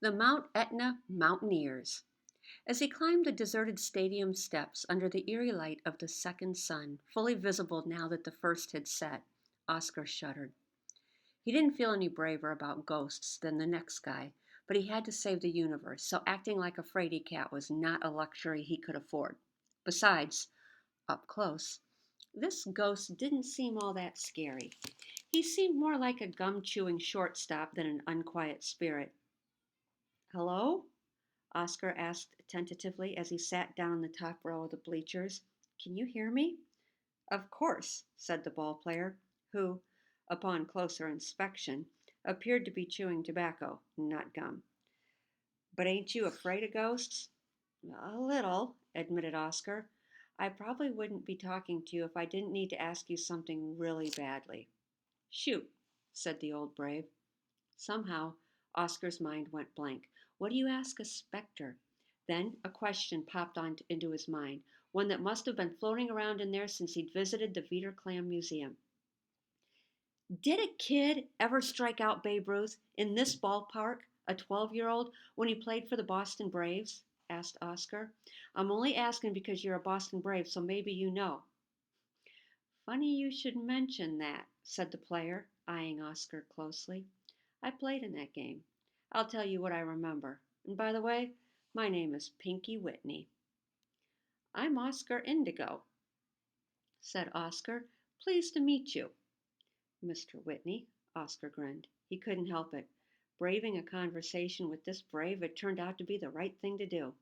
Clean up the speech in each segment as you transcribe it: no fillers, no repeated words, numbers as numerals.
The Mount Etna Mountaineers. As he climbed the deserted stadium steps under the eerie light of the second sun, fully visible now that the first had set, Oscar shuddered. He didn't feel any braver about ghosts than the next guy, but he had to save the universe, so acting like a fraidy cat was not a luxury he could afford. Besides, up close, this ghost didn't seem all that scary. He seemed more like a gum chewing shortstop than an unquiet spirit. Hello? Oscar asked tentatively as he sat down in the top row of the bleachers. Can you hear me? Of course, said the ball player, who, upon closer inspection, appeared to be chewing tobacco, not gum. But ain't you afraid of ghosts? A little, admitted Oscar. I probably wouldn't be talking to you if I didn't need to ask you something really badly. Shoot, said the old brave. Somehow, Oscar's mind went blank. What do you ask a specter? Then a question popped into his mind, one that must have been floating around in there since he'd visited the Clam Museum. Did a kid ever strike out Babe Ruth in this ballpark, a 12-year-old, when he played for the Boston Braves? Asked Oscar. I'm only asking because you're a Boston Brave, so maybe you know. Funny you should mention that, said the player, eyeing Oscar closely. I played in that game. I'll tell you what I remember. And by the way, my name is Pinky Whitney. I'm Oscar Indigo, said Oscar. Pleased to meet you. Mr. Whitney, Oscar grinned. He couldn't help it. Braving a conversation with this brave had turned out to be the right thing to do.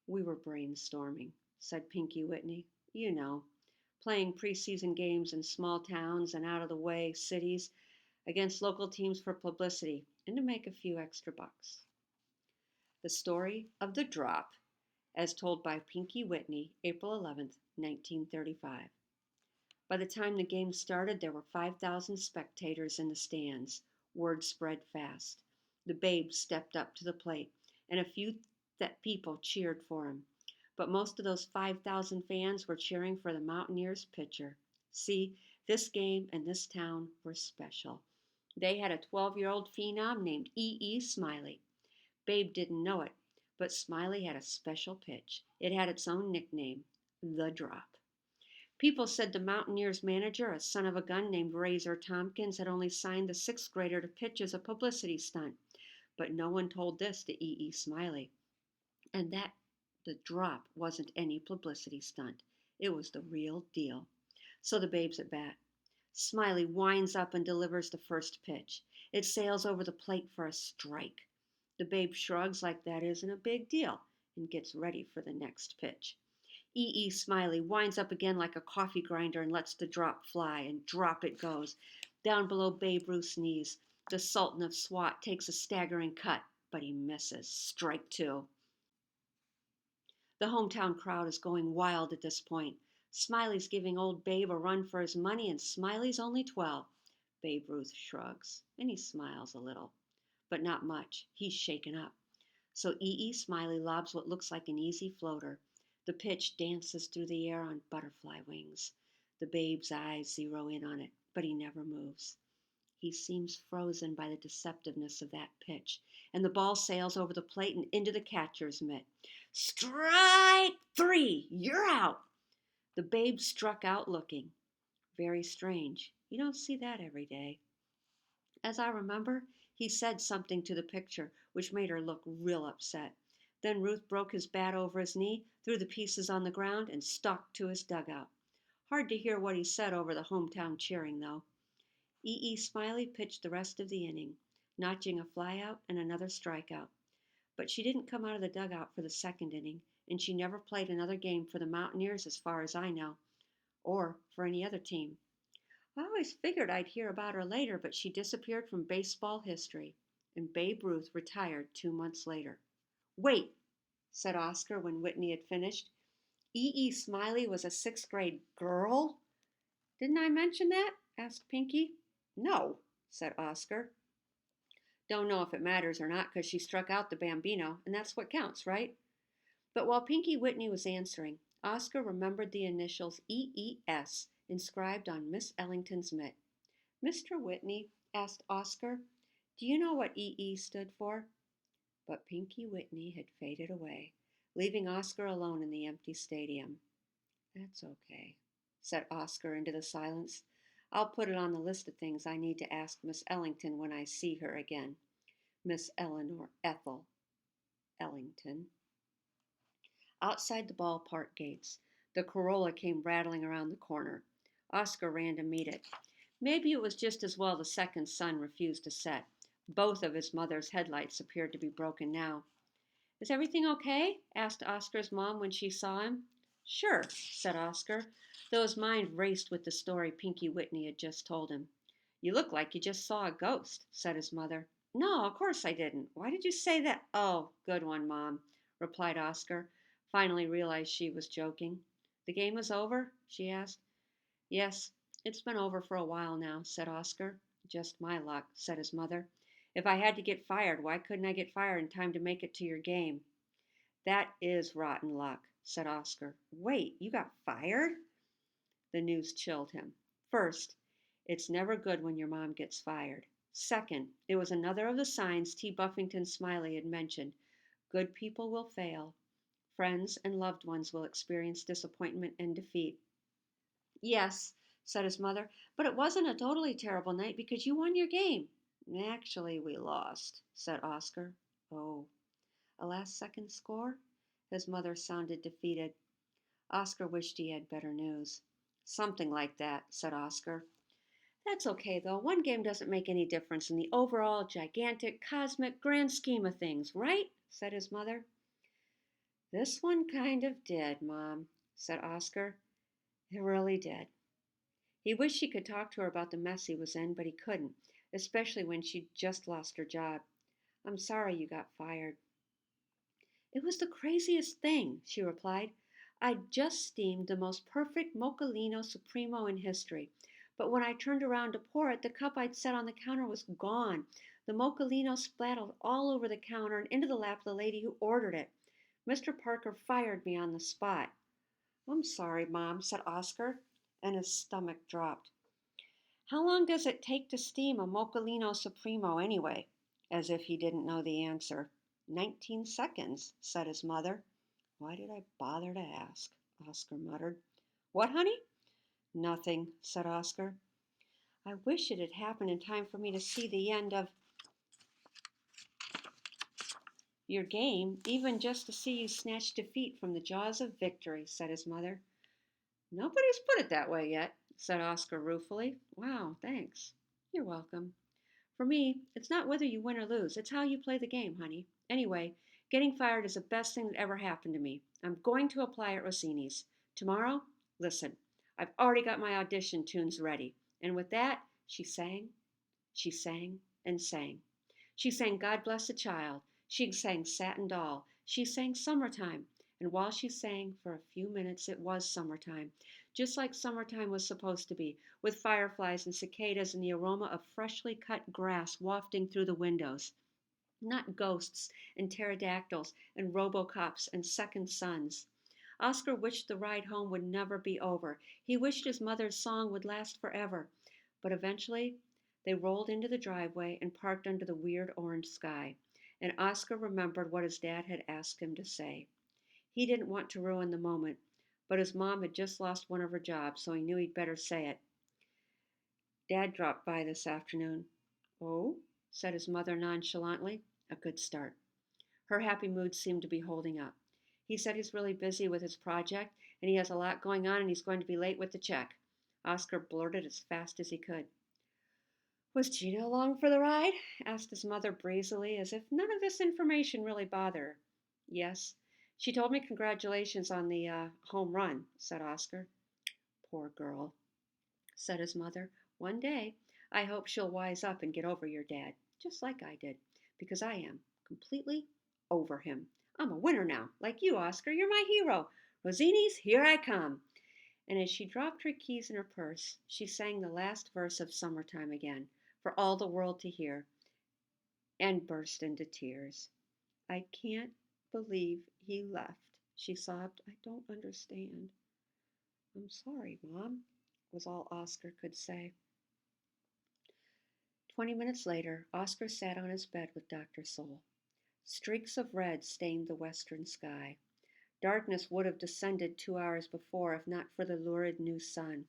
We were brainstorming, said Pinky Whitney. You know, playing preseason games in small towns and out-of-the-way cities against local teams for publicity and to make a few extra bucks. The story of the drop, as told by Pinky Whitney, April 11th, 1935. By the time the game started, there were 5,000 spectators in the stands. Word spread fast. The Babe stepped up to the plate, and a few people cheered for him. But most of those 5,000 fans were cheering for the Mountaineers pitcher. See, this game and this town were special. They had a 12-year-old phenom named E.E. Smiley. Babe didn't know it, but Smiley had a special pitch. It had its own nickname, the drop. People said the Mountaineers manager, a son of a gun named Razor Tompkins, had only signed the sixth grader to pitch as a publicity stunt. But no one told this to E.E. Smiley. And that the drop wasn't any publicity stunt. It was the real deal. So the Babe's at bat. Smiley winds up and delivers the first pitch. It sails over the plate for a strike. The Babe shrugs like that isn't a big deal and gets ready for the next pitch. E.E. Smiley winds up again like a coffee grinder and lets the drop fly, and drop it goes. Down below Babe Ruth's knees, the Sultan of SWAT takes a staggering cut, but he misses. Strike two. The hometown crowd is going wild at this point. Smiley's giving old Babe a run for his money, and Smiley's only 12. Babe Ruth shrugs, and he smiles a little. But not much. He's shaken up. So E.E. Smiley lobs what looks like an easy floater. The pitch dances through the air on butterfly wings. The Babe's eyes zero in on it, but he never moves. He seems frozen by the deceptiveness of that pitch, and the ball sails over the plate and into the catcher's mitt. Strike three! You're out! The Babe struck out looking. Very strange. You don't see that every day. As I remember, he said something to the picture, which made her look real upset. Then Ruth broke his bat over his knee, threw the pieces on the ground, and stalked to his dugout. Hard to hear what he said over the hometown cheering, though. E.E. Smiley pitched the rest of the inning, notching a flyout and another strikeout. But she didn't come out of the dugout for the second inning, and she never played another game for the Mountaineers as far as I know, or for any other team. I always figured I'd hear about her later, but she disappeared from baseball history, and Babe Ruth retired 2 months later. Wait, said Oscar when Whitney had finished. E.E. Smiley was a sixth-grade girl? Didn't I mention that? Asked Pinky. No, said Oscar. Don't know if it matters or not because she struck out the Bambino, and that's what counts, right? But while Pinky Whitney was answering, Oscar remembered the initials E.E.S. inscribed on Miss Ellington's mitt. Mr. Whitney, asked Oscar, do you know what E.E. stood for? But Pinky Whitney had faded away, leaving Oscar alone in the empty stadium. That's okay, said Oscar into the silence. I'll put it on the list of things I need to ask Miss Ellington when I see her again. Miss Eleanor Ethel Ellington. Outside the ballpark gates, the Corolla came rattling around the corner. Oscar ran to meet it. Maybe it was just as well the second sun refused to set. Both of his mother's headlights appeared to be broken now. Is everything okay? Asked Oscar's mom when she saw him. Sure, said Oscar, though his mind raced with the story Pinky Whitney had just told him. You look like you just saw a ghost, said his mother. No, of course I didn't. Why did you say that? Oh, good one, Mom, replied Oscar, finally realized she was joking. The game is over? She asked. Yes, it's been over for a while now, said Oscar. Just my luck, said his mother. If I had to get fired, why couldn't I get fired in time to make it to your game? That is rotten luck, said Oscar. Wait, you got fired? The news chilled him. First, it's never good when your mom gets fired. Second, it was another of the signs T. Buffington Smiley had mentioned. Good people will fail. Friends and loved ones will experience disappointment and defeat. Yes, said his mother, but it wasn't a totally terrible night because you won your game. Actually, we lost, said Oscar. Oh, a last-second score? His mother sounded defeated. Oscar wished he had better news. Something like that, said Oscar. That's okay, though. One game doesn't make any difference in the overall, gigantic, cosmic, grand scheme of things, right? Said his mother. This one kind of did, Mom, said Oscar. It really did. He wished he could talk to her about the mess he was in, but he couldn't, especially when she'd just lost her job. I'm sorry you got fired. It was the craziest thing, she replied. I'd just steamed the most perfect Moccalino Supremo in history, but when I turned around to pour it, the cup I'd set on the counter was gone. The Moccalino splattered all over the counter and into the lap of the lady who ordered it. Mr. Parker fired me on the spot. I'm sorry, Mom, said Oscar, and his stomach dropped. How long does it take to steam a Moccalino Supremo anyway? As if he didn't know the answer. 19 seconds, said his mother. Why did I bother to ask? Oscar muttered. What, honey? Nothing, said Oscar. I wish it had happened in time for me to see the end of your game, even just to see you snatch defeat from the jaws of victory, said his mother. Nobody's put it that way yet, said Oscar ruefully. Wow, thanks. You're welcome. For me, it's not whether you win or lose, it's how you play the game, honey. Anyway, getting fired is the best thing that ever happened to me. I'm going to apply at Rossini's. Tomorrow, listen, I've already got my audition tunes ready. And with that, she sang, and sang. She sang God Bless a Child. She sang Satin Doll. She sang Summertime. And while she sang, for a few minutes, it was summertime, just like summertime was supposed to be, with fireflies and cicadas and the aroma of freshly cut grass wafting through the windows. Not ghosts and pterodactyls and robocops and second suns. Oscar wished the ride home would never be over. He wished his mother's song would last forever. But eventually, they rolled into the driveway and parked under the weird orange sky. And Oscar remembered what his dad had asked him to say. He didn't want to ruin the moment, but his mom had just lost one of her jobs, so he knew he'd better say it. Dad dropped by this afternoon. Oh, said his mother nonchalantly. A good start. Her happy mood seemed to be holding up. He said he's really busy with his project, and he has a lot going on, and he's going to be late with the check. Oscar blurted as fast as he could. Was Gina along for the ride? Asked his mother breezily, as if none of this information really bothered her. Yes. She told me congratulations on the home run, said Oscar. Poor girl, said his mother. One day, I hope she'll wise up and get over your dad, just like I did, because I am completely over him. I'm a winner now, like you, Oscar. You're my hero. Rossini's, here I come. And as she dropped her keys in her purse, she sang the last verse of Summertime again, for all the world to hear, and burst into tears. I can't believe he left, she sobbed. I don't understand. I'm sorry, Mom, was all Oscar could say. 20 minutes later, Oscar sat on his bed with Dr. Soul. Streaks of red stained the western sky. Darkness would have descended 2 hours before if not for the lurid new sun.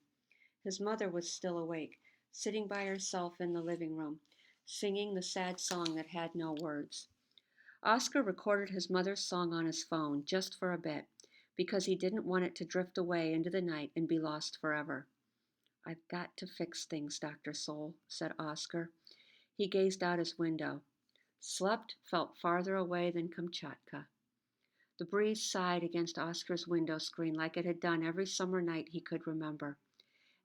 His mother was still awake, sitting by herself in the living room, singing the sad song that had no words. Oscar recorded his mother's song on his phone just for a bit, because he didn't want it to drift away into the night and be lost forever. I've got to fix things, Dr. Soul, said Oscar. He gazed out his window. Slept felt farther away than Kamchatka. The breeze sighed against Oscar's window screen like it had done every summer night he could remember,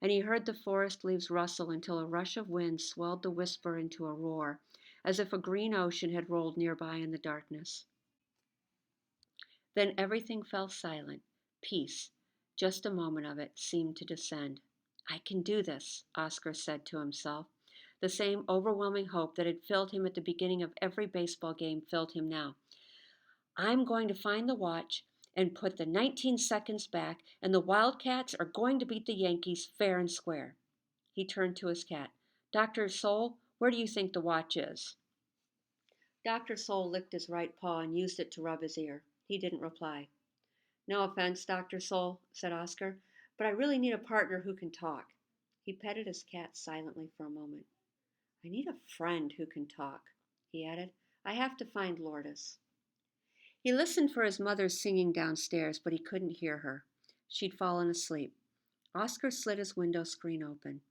and he heard the forest leaves rustle until a rush of wind swelled the whisper into a roar, as if a green ocean had rolled nearby in the darkness. Then everything fell silent. Peace, just a moment of it, seemed to descend. I can do this, Oscar said to himself. The same overwhelming hope that had filled him at the beginning of every baseball game filled him now. I'm going to find the watch and put the 19 seconds back, and the Wildcats are going to beat the Yankees fair and square. He turned to his cat. Dr. Soul, where do you think the watch is? Dr. Soul licked his right paw and used it to rub his ear. He didn't reply. No offense, Dr. Soul, said Oscar, but I really need a partner who can talk. He petted his cat silently for a moment. I need a friend who can talk, he added. I have to find Lourdes. He listened for his mother's singing downstairs, but he couldn't hear her. She'd fallen asleep. Oscar slid his window screen open.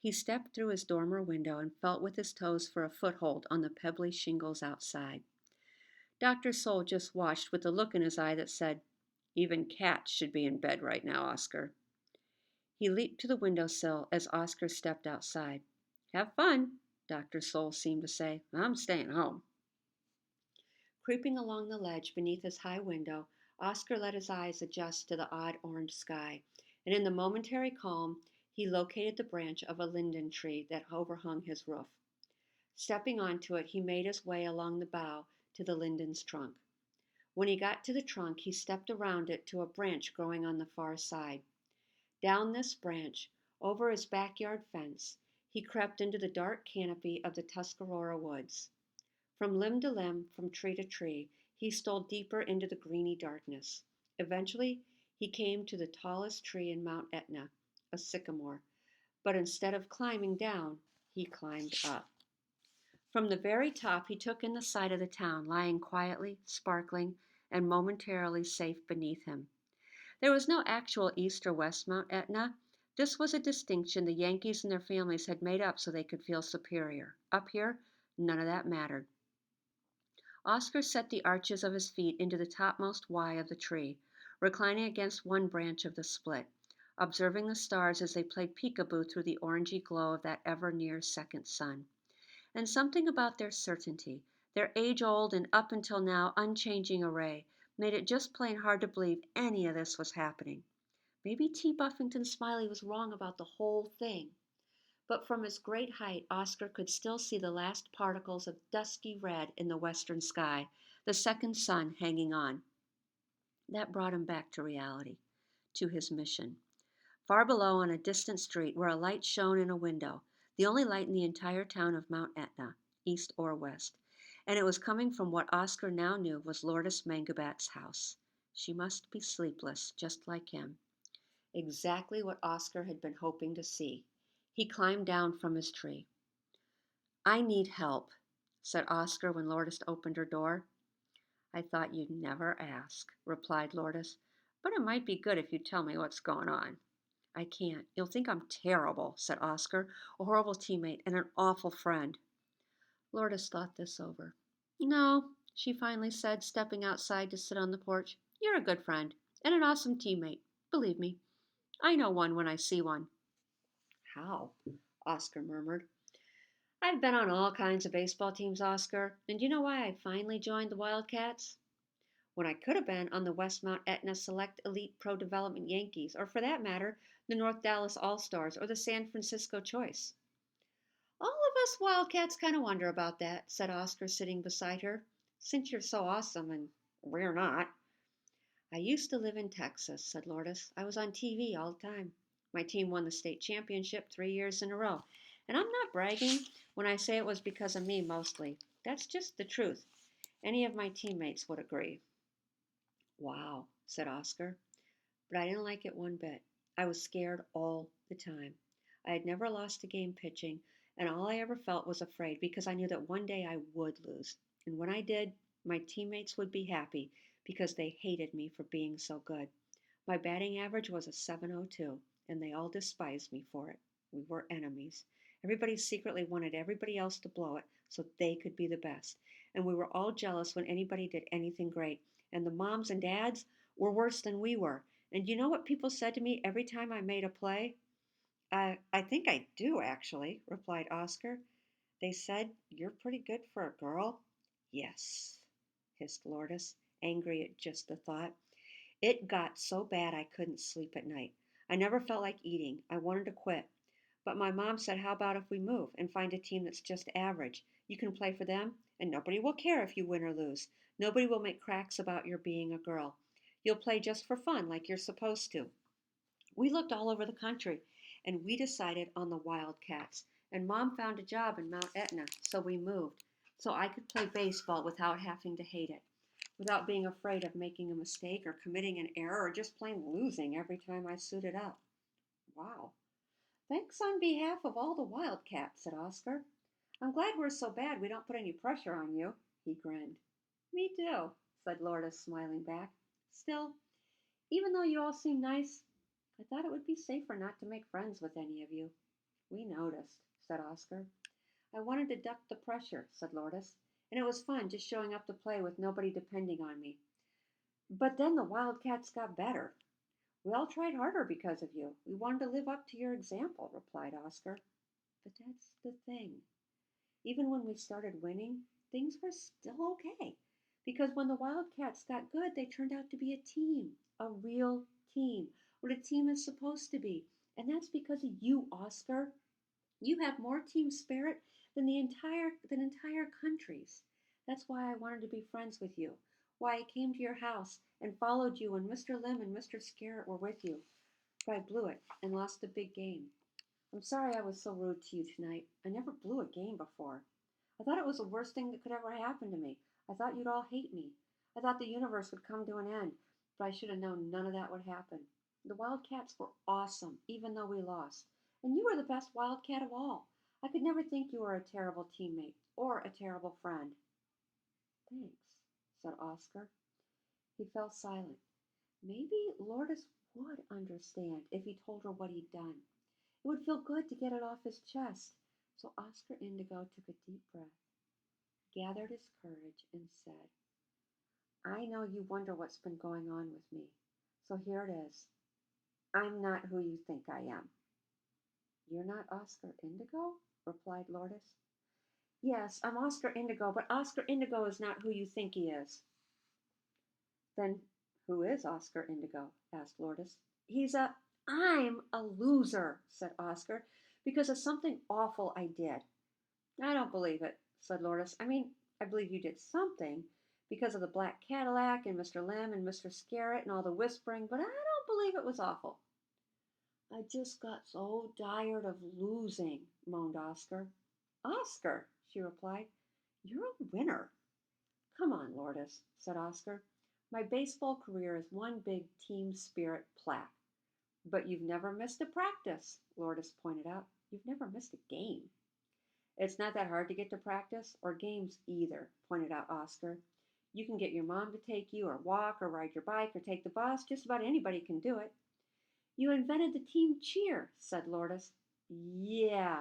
He stepped through his dormer window and felt with his toes for a foothold on the pebbly shingles outside. Dr. Soul just watched with a look in his eye that said, Even cats should be in bed right now, Oscar. He leaped to the windowsill as Oscar stepped outside. Have fun, Dr. Soul seemed to say. I'm staying home. Creeping along the ledge beneath his high window, Oscar let his eyes adjust to the odd orange sky, and in the momentary calm, he located the branch of a linden tree that overhung his roof. Stepping onto it, he made his way along the bough to the linden's trunk. When he got to the trunk, he stepped around it to a branch growing on the far side. Down this branch, over his backyard fence, he crept into the dark canopy of the Tuscarora woods. From limb to limb, from tree to tree, he stole deeper into the greeny darkness. Eventually, he came to the tallest tree in Mount Etna, a sycamore, but instead of climbing down, he climbed up. From the very top, he took in the sight of the town, lying quietly, sparkling, and momentarily safe beneath him. There was no actual east or west Mount Etna. This was a distinction the Yankees and their families had made up so they could feel superior. Up here, none of that mattered. Oscar set the arches of his feet into the topmost Y of the tree, reclining against one branch of the split, observing the stars as they played peekaboo through the orangey glow of that ever-near second sun. And something about their certainty, their age-old and up until now unchanging array, made it just plain hard to believe any of this was happening. Maybe T. Buffington Smiley was wrong about the whole thing. But from his great height, Oscar could still see the last particles of dusky red in the western sky, the second sun hanging on. That brought him back to reality, to his mission. Far below on a distant street where a light shone in a window, the only light in the entire town of Mount Etna, east or west, and it was coming from what Oscar now knew was Lourdes Mangabat's house. She must be sleepless, just like him. Exactly what Oscar had been hoping to see. He climbed down from his tree. I need help, said Oscar when Lourdes opened her door. I thought you'd never ask, replied Lourdes, but it might be good if you tell me what's going on. I can't. You'll think I'm terrible, said Oscar, a horrible teammate and an awful friend. Lourdes thought this over. No, she finally said, stepping outside to sit on the porch. You're a good friend and an awesome teammate. Believe me, I know one when I see one. How? Oscar murmured. I've been on all kinds of baseball teams, Oscar, and do you know why I finally joined the Wildcats? When I could have been on the West Mount Etna Select Elite Pro Development Yankees, or for that matter, the North Dallas All-Stars or the San Francisco Choice. All of us Wildcats kind of wonder about that, said Oscar, sitting beside her, since you're so awesome and we're not. I used to live in Texas, said Lourdes. I was on TV all the time. My team won the state championship 3 years in a row. And I'm not bragging when I say it was because of me mostly. That's just the truth. Any of my teammates would agree. Wow, said Oscar, but I didn't like it one bit. I was scared all the time. I had never lost a game pitching, and all I ever felt was afraid because I knew that one day I would lose. And when I did, my teammates would be happy because they hated me for being so good. My batting average was a 702, and they all despised me for it. We were enemies. Everybody secretly wanted everybody else to blow it so they could be the best. And we were all jealous when anybody did anything great. And the moms and dads were worse than we were. And you know what people said to me every time I made a play? I think I do, actually, replied Oscar. They said, "You're pretty good for a girl." Yes, hissed Lourdes, angry at just the thought. It got so bad I couldn't sleep at night. I never felt like eating. I wanted to quit. But my mom said, "How about if we move and find a team that's just average? You can play for them, and nobody will care if you win or lose. Nobody will make cracks about your being a girl. You'll play just for fun, like you're supposed to." We looked all over the country, and we decided on the Wildcats. And Mom found a job in Mount Etna, so we moved, so I could play baseball without having to hate it, without being afraid of making a mistake or committing an error or just plain losing every time I suited up. Wow. Thanks on behalf of all the Wildcats, said Oscar. I'm glad we're so bad we don't put any pressure on you. He grinned. Me too, said Lourdes, smiling back. Still, even though you all seem nice, I thought it would be safer not to make friends with any of you. We noticed, said Oscar. I wanted to duck the pressure, said Lourdes, and it was fun just showing up to play with nobody depending on me. But then the Wildcats got better. We all tried harder because of you. We wanted to live up to your example, replied Oscar. But that's the thing. Even when we started winning, things were still okay. Because when the Wildcats got good, they turned out to be a team, a real team, what a team is supposed to be. And that's because of you, Oscar. You have more team spirit than entire countries. That's why I wanted to be friends with you. Why I came to your house and followed you when Mr. Lim and Mr. Scarrett were with you. But I blew it and lost a big game. I'm sorry I was so rude to you tonight. I never blew a game before. I thought it was the worst thing that could ever happen to me. I thought you'd all hate me. I thought the universe would come to an end, but I should have known none of that would happen. The Wildcats were awesome, even though we lost. And you were the best Wildcat of all. I could never think you were a terrible teammate or a terrible friend. Thanks, said Oscar. He fell silent. Maybe Lourdes would understand if he told her what he'd done. It would feel good to get it off his chest. So Oscar Indigo took a deep breath, gathered his courage, and said, I know you wonder what's been going on with me. So here it is. I'm not who you think I am. You're not Oscar Indigo? Replied Lourdes. Yes, I'm Oscar Indigo, but Oscar Indigo is not who you think he is. Then who is Oscar Indigo? Asked Lourdes. I'm a loser, said Oscar, because of something awful I did. I don't believe it, said Lourdes. I mean, I believe you did something because of the black Cadillac and Mr. Lim and Mr. Scarrett and all the whispering, but I don't believe it was awful. I just got so tired of losing, moaned Oscar. Oscar, she replied, you're a winner. Come on, Lourdes, said Oscar. My baseball career is one big team spirit plaque. But you've never missed a practice, Lourdes pointed out. You've never missed a game. It's not that hard to get to practice, or games either, pointed out Oscar. You can get your mom to take you, or walk, or ride your bike, or take the bus. Just about anybody can do it. You invented the team cheer, said Lourdes. Yeah,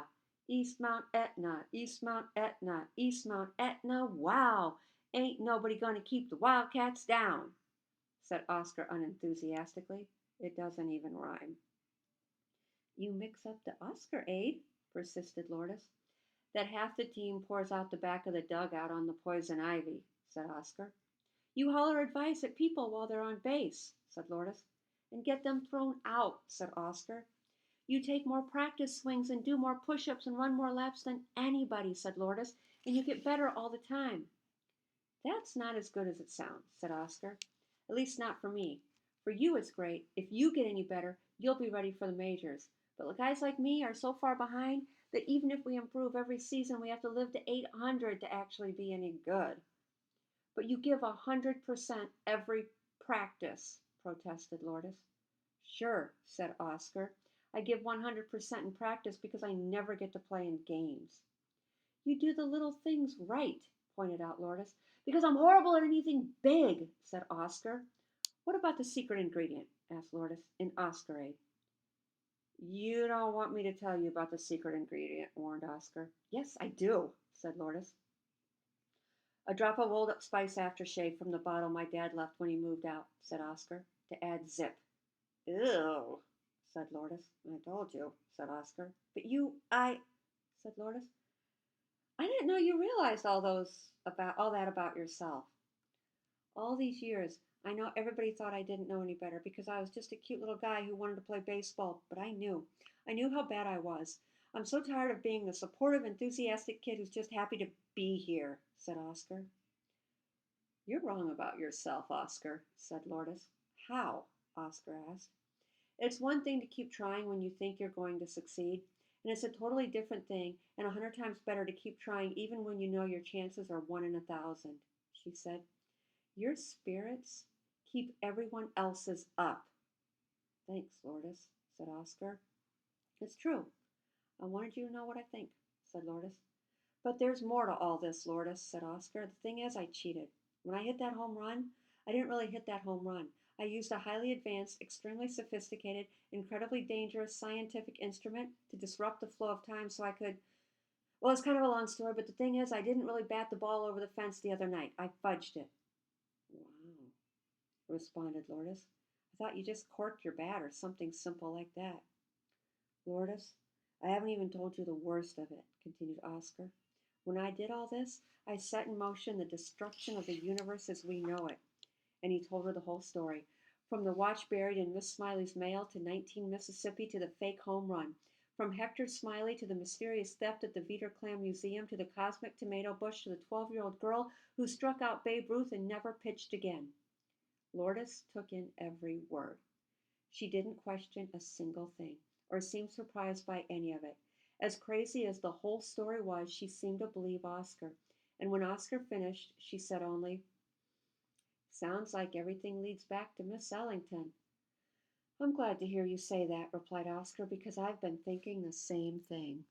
East Mount Etna, East Mount Etna, East Mount Etna. Wow, ain't nobody going to keep the Wildcats down, said Oscar unenthusiastically. It doesn't even rhyme. You mix up the Oscar aid, persisted Lourdes. That half the team pours out the back of the dugout on the poison ivy, said Oscar. You holler advice at people while they're on base, said Lourdes. And get them thrown out, said Oscar. You take more practice swings and do more push-ups and run more laps than anybody, said Lourdes, and you get better all the time. That's not as good as it sounds, said Oscar. At least not for me. For you it's great. If you get any better, you'll be ready for the majors. But guys like me are so far behind that even if we improve every season, we have to live to 800 to actually be any good. But you give 100% every practice, protested Lourdes. Sure, said Oscar. I give 100% in practice because I never get to play in games. You do the little things right, pointed out Lourdes. Because I'm horrible at anything big, said Oscar. What about the secret ingredient? Asked Lourdes in Oscarade. You don't want me to tell you about the secret ingredient, warned Oscar. Yes, I do, said Lourdes. A drop of rolled up spice aftershave from the bottle my dad left when he moved out, said Oscar, to add zip. Ew, said Lourdes. I told you, said Oscar. But said Lourdes. I didn't know you realized all that about yourself. All these years, I know everybody thought I didn't know any better because I was just a cute little guy who wanted to play baseball, but I knew. I knew how bad I was. I'm so tired of being the supportive, enthusiastic kid who's just happy to be here, said Oscar. You're wrong about yourself, Oscar, said Lourdes. How? Oscar asked. It's one thing to keep trying when you think you're going to succeed, and it's a totally different thing and 100 times better to keep trying even when you know your chances are 1 in 1,000, she said. Your spirits keep everyone else's up. Thanks, Lourdes, said Oscar. It's true. I wanted you to know what I think, said Lourdes. But there's more to all this, Lourdes, said Oscar. The thing is, I cheated. When I hit that home run, I didn't really hit that home run. I used a highly advanced, extremely sophisticated, incredibly dangerous scientific instrument to disrupt the flow of time so I could. Well, it's kind of a long story, but the thing is, I didn't really bat the ball over the fence the other night. I fudged it. Wow, responded Lourdes. I thought you just corked your bat or something simple like that. Lourdes, I haven't even told you the worst of it, continued Oscar. When I did all this, I set in motion the destruction of the universe as we know it. And he told her the whole story. From the watch buried in Miss Smiley's mail to 19 Mississippi to the fake home run. From Hector Smiley to the mysterious theft at the Viter Clam Museum to the cosmic tomato bush to the 12-year-old girl who struck out Babe Ruth and never pitched again. Lourdes took in every word. She didn't question a single thing or seem surprised by any of it. As crazy as the whole story was, she seemed to believe Oscar. And when Oscar finished, she said only, Sounds like everything leads back to Miss Ellington. I'm glad to hear you say that, replied Oscar, because I've been thinking the same thing.